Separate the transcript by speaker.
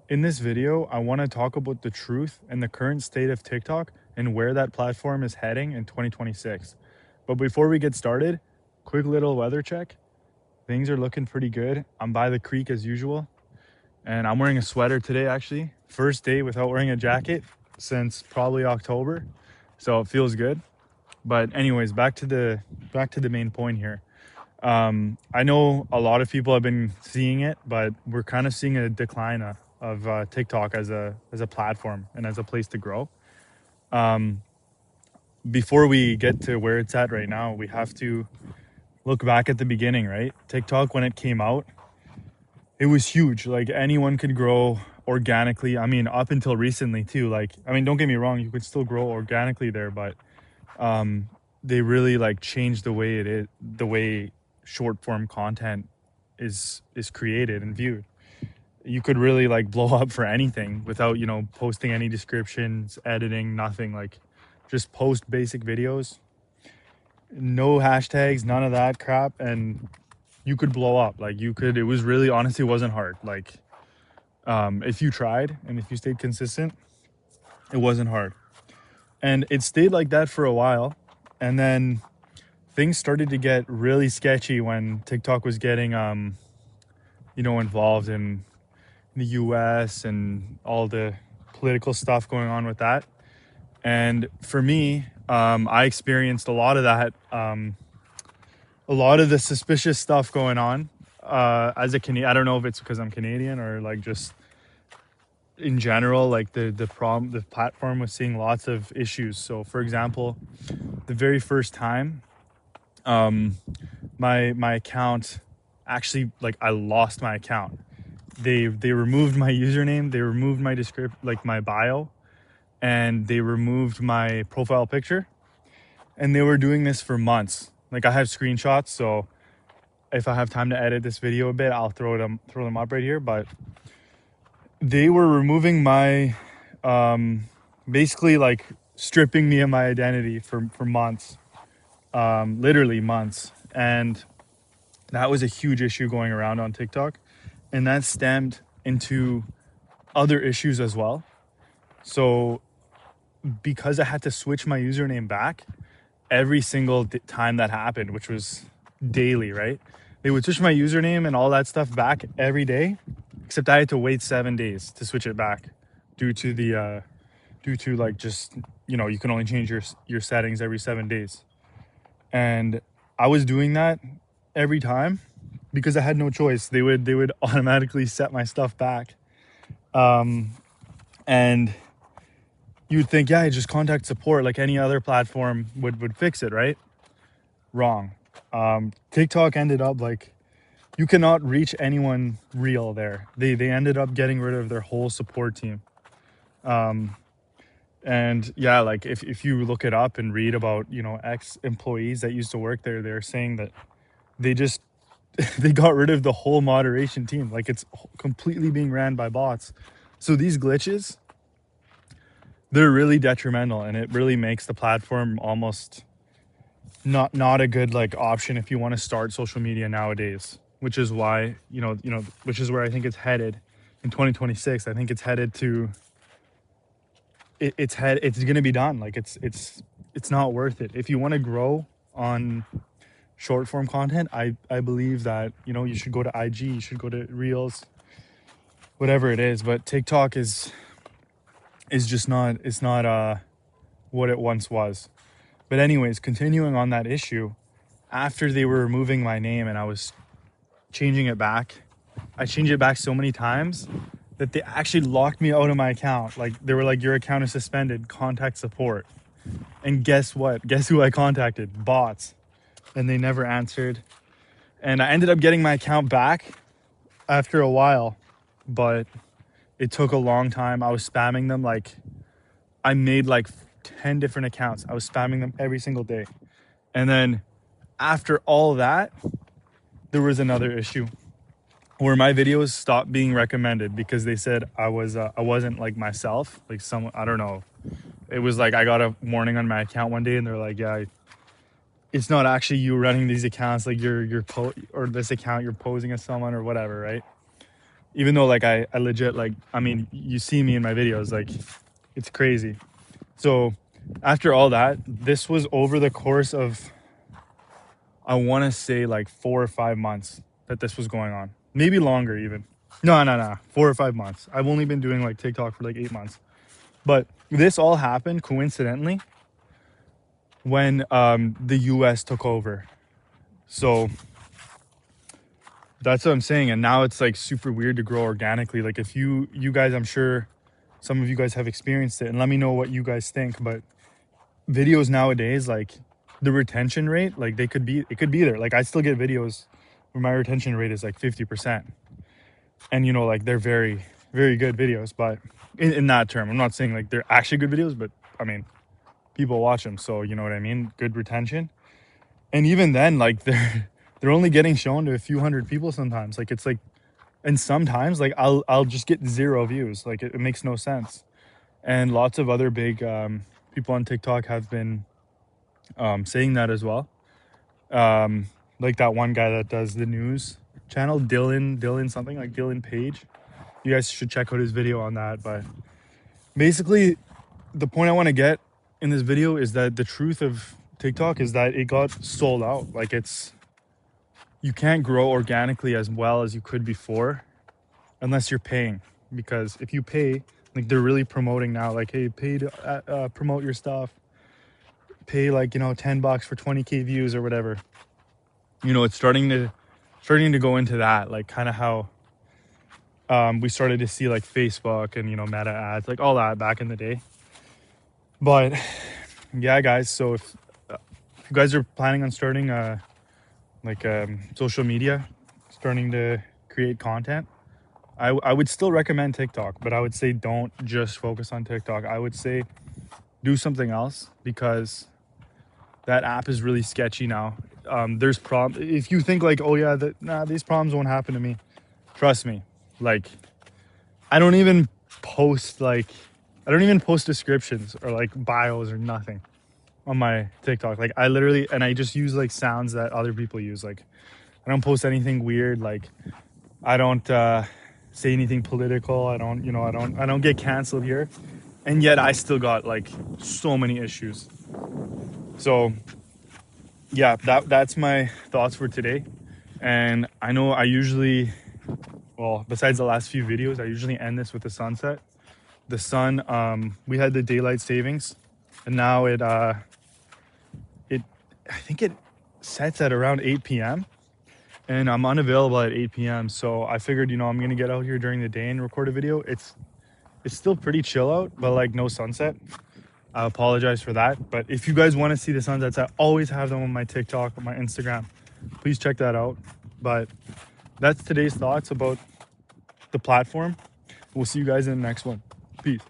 Speaker 1: In this video, I want to talk about the truth and the current state of TikTok and where that platform is heading in 2026. But before we get started, quick little weather check. Things are looking pretty good. I'm by the creek as usual, and I'm wearing a sweater today actually. First day without wearing a jacket since probably October. So it feels good. But anyways, back to the main point here. I know a lot of people have been seeing it, but we're kind of seeing a decline of TikTok as a platform and as a place to grow. Before we get to where it's at right now, we have to look back at the beginning, right? TikTok, when it came out, it was huge. Like anyone could grow organically. I mean, up until recently too. Like, I mean, don't get me wrong, you could still grow organically there, but they really like changed the way it is, the way short form content is created and viewed. You could really like blow up for anything without, posting any descriptions, editing, nothing. Like just post basic videos, no hashtags, none of that crap, and you could blow up. Like it was really, honestly wasn't hard. Like if you tried and if you stayed consistent, it wasn't hard. And it stayed like that for a while. And then things started to get really sketchy when TikTok was getting involved in the US and all the political stuff going on with that. And for me, I experienced a lot of that, a lot of the suspicious stuff going on as a Canadian. I don't know if it's because I'm Canadian or like just in general, like the platform was seeing lots of issues. So for example, the very first time my account actually, like, I lost my account. They removed my username, they removed my like my bio, and they removed my profile picture, and they were doing this for months. Like I have screenshots, so if I have time to edit this video a bit, I'll throw them up right here. But they were removing my basically like stripping me of my identity for months, literally months. And that was a huge issue going around on TikTok, and that stemmed into other issues as well. So because I had to switch my username back every single time that happened, which was daily, right? They would switch my username and all that stuff back every day, except I had to wait 7 days to switch it back due to like just, you can only change your settings every 7 days. And I was doing that every time because I had no choice. They would automatically set my stuff back. And you'd think, yeah, just contact support like any other platform would fix it, right? Wrong. TikTok ended up like, you cannot reach anyone real there. They ended up getting rid of their whole support team. And yeah, like if you look it up and read about, ex-employees that used to work there, they're saying that they just they got rid of the whole moderation team. Like it's completely being ran by bots. So these glitches, they're really detrimental, and it really makes the platform almost not a good like option if you want to start social media nowadays, which is why, which is where I think it's headed in 2026. I think it's headed to it's going to be done. Like it's not worth it. If you want to grow on short form content, I believe that, you should go to IG, you should go to Reels, whatever it is. But TikTok is just not, it's not what it once was. But anyways, continuing on that issue, after they were removing my name and I was changing it back, I changed it back so many times that they actually locked me out of my account. Like they were like, your account is suspended, contact support. And guess what? Guess who I contacted? Bots. And they never answered. And I ended up getting my account back after a while, but it took a long time. I was spamming them. Like I made like 10 different accounts. I was spamming them every single day. And then after all that, there was another issue where my videos stopped being recommended because they said I wasn't like myself, like someone, I don't know. It was like I got a warning on my account one day and they're like, yeah, it's not actually you running these accounts, like or this account you're posing as someone or whatever, right? even though like I legit, like, I mean, you see me in my videos, like it's crazy. So after all that, this was over the course of, I want to say like 4 or 5 months that this was going on, maybe longer even. No, 4 or 5 months. I've only been doing like TikTok for like 8 months, but this all happened coincidentally when the US took over. So that's what I'm saying. And now it's like super weird to grow organically. Like if you guys, I'm sure some of you guys have experienced it, and let me know what you guys think. But videos nowadays, like the retention rate, like it could be there. Like I still get videos where my retention rate is like 50%. And you know, like they're very, very good videos. But in that term, I'm not saying like they're actually good videos, but I mean, people watch them. So you know what I mean? Good retention. And even then, like they're only getting shown to a few hundred people sometimes. Like it's like, and sometimes like I'll just get 0 views. Like it makes no sense. And lots of other big people on TikTok have been saying that as well. Like that one guy that does the news channel, Dylan something, like Dylan Page. You guys should check out his video on that. But basically, the point I want to get in this video is that the truth of TikTok is that it got sold out. Like you can't grow organically as well as you could before unless you're paying. Because if you pay, like they're really promoting now, like, hey, pay to promote your stuff. Pay like, you know, $10 for 20K views or whatever. You know, it's starting to go into that, like kind of how we started to see like Facebook and, you know, Meta ads, like all that back in the day. But yeah, guys, so if you guys are planning on starting social media, starting to create content, I would still recommend TikTok, but I would say don't just focus on TikTok. I would say do something else, because that app is really sketchy now. There's if you think like, oh yeah, these problems won't happen to me, trust me. Like I don't even post descriptions or like bios or nothing on my TikTok. Like I literally, and I just use like sounds that other people use. Like I don't post anything weird. Like I don't say anything political. I don't get canceled here. And yet I still got like so many issues. So yeah, that's my thoughts for today. And I know I usually, well, besides the last few videos, I usually end this with the sunset. The sun, we had the daylight savings, and now I think it sets at around 8 p.m. and I'm unavailable at 8 p.m. So I figured, you know, I'm gonna get out here during the day and record a video. It's still pretty chill out, but like no sunset. I apologize for that. But if you guys want to see the sunsets, I always have them on my TikTok, on my Instagram. Please check that out. But that's today's thoughts about the platform. We'll see you guys in the next one. Peace.